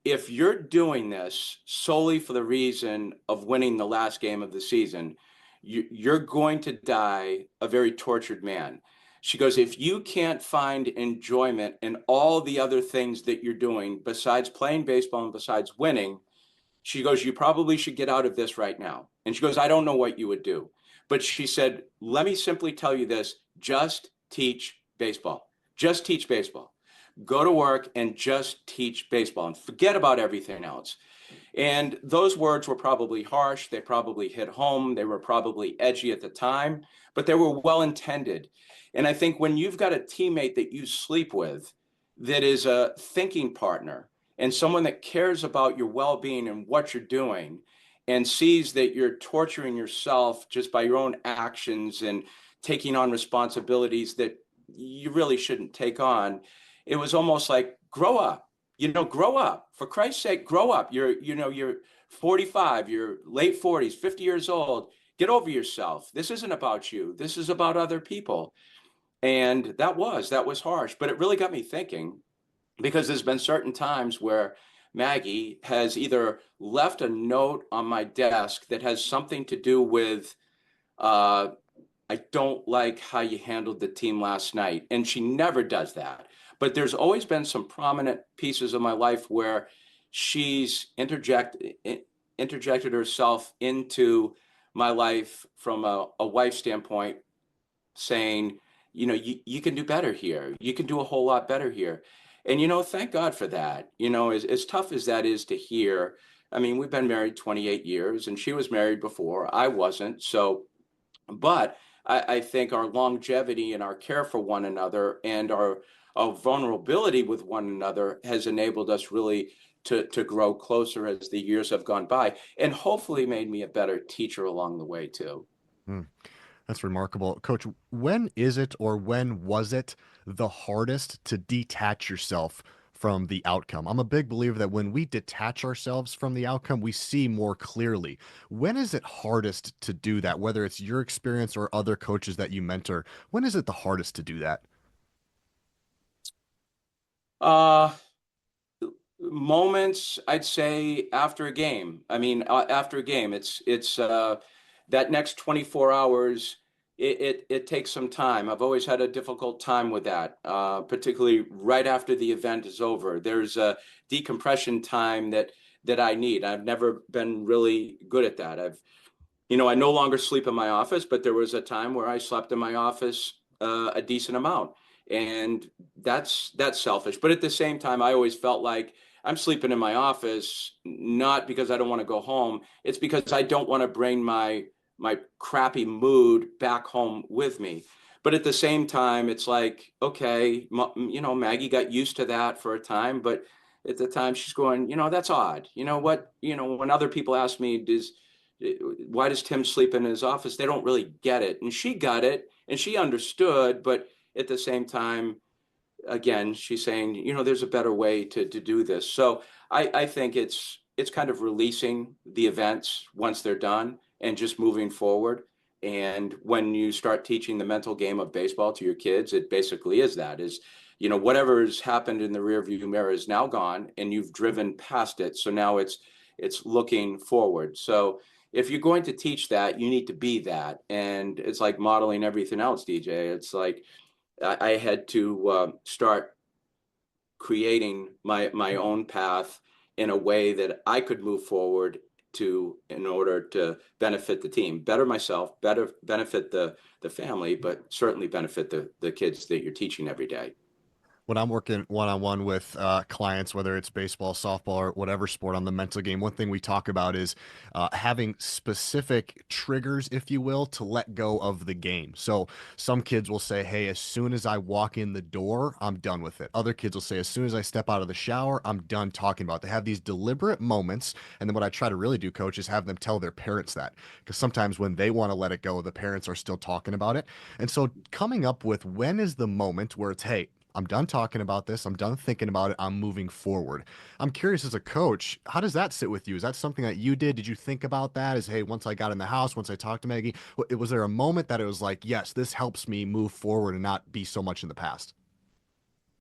if you're doing this solely for the reason of winning the last game of the season, you're going to die a very tortured man. She goes, if you can't find enjoyment in all the other things that you're doing besides playing baseball and besides winning, she goes, you probably should get out of this right now. And she goes, I don't know what you would do. But she said, let me simply tell you this, just teach baseball. Just teach baseball. Go to work and just teach baseball and forget about everything else. And those words were probably harsh. They probably hit home. They were probably edgy at the time, but they were well intended. And I think when you've got a teammate that you sleep with that is a thinking partner and someone that cares about your well being and what you're doing and sees that you're torturing yourself just by your own actions and taking on responsibilities that you really shouldn't take on, it was almost like grow up, grow up. For Christ's sake, grow up. You're 45, you're late 40s, 50 years old. Get over yourself. This isn't about you. This is about other people. And that was harsh, but it really got me thinking because there's been certain times where Maggie has either left a note on my desk that has something to do with, uh, I don't like how you handled the team last night. And she never does that. But there's always been some prominent pieces of my life where she's interjected herself into my life from a wife standpoint, saying, you can do better here. You can do a whole lot better here. And, thank God for that. As tough as that is to hear, I mean, we've been married 28 years and she was married before. I wasn't. So, but I think our longevity and our care for one another and our vulnerability with one another has enabled us really to grow closer as the years have gone by and hopefully made me a better teacher along the way too. Hmm. That's remarkable. Coach, when is it or when was it the hardest to detach yourself from the outcome? I'm a big believer that when we detach ourselves from the outcome, we see more clearly. When is it hardest to do that? Whether it's your experience or other coaches that you mentor, when is it the hardest to do that? Uh, Moments, I'd say after a game. I mean, after a game, it's that next 24 hours. It takes some time. I've always had a difficult time with that, particularly right after the event is over. There's a decompression time that I need. I've never been really good at that. I no longer sleep in my office, but there was a time where I slept in my office a decent amount, and that's selfish. But at the same time, I always felt like I'm sleeping in my office not because I don't want to go home. It's because I don't want to bring my crappy mood back home with me. But at the same time, it's like, okay, Maggie got used to that for a time, but at the time she's going, that's odd. You know what? When other people ask me, why does Tim sleep in his office? They don't really get it. And she got it and she understood, but at the same time, again, she's saying, there's a better way to do this. So I think it's kind of releasing the events once they're done and just moving forward. And when you start teaching the mental game of baseball to your kids, it basically is that is, whatever has happened in the rearview mirror is now gone and you've driven past it. So now it's looking forward. So if you're going to teach that, you need to be that. And it's like modeling everything else, DJ. It's like I had to start creating my own path in a way that I could move forward to in order to benefit the team, better myself, better benefit the family, but certainly benefit the kids that you're teaching every day. When I'm working one-on-one with clients, whether it's baseball, softball, or whatever sport on the mental game, one thing we talk about is having specific triggers, if you will, to let go of the game. So some kids will say, hey, as soon as I walk in the door, I'm done with it. Other kids will say, as soon as I step out of the shower, I'm done talking about it. They have these deliberate moments. And then what I try to really do, coach, is have them tell their parents that. Because sometimes when they want to let it go, the parents are still talking about it. And so coming up with when is the moment where it's, hey, I'm done talking about this. I'm done thinking about it. I'm moving forward. I'm curious as a coach, how does that sit with you? Is that something that you did? Did you think about that? As, hey, once I got in the house, once I talked to Maggie, was there a moment that it was like, yes, this helps me move forward and not be so much in the past?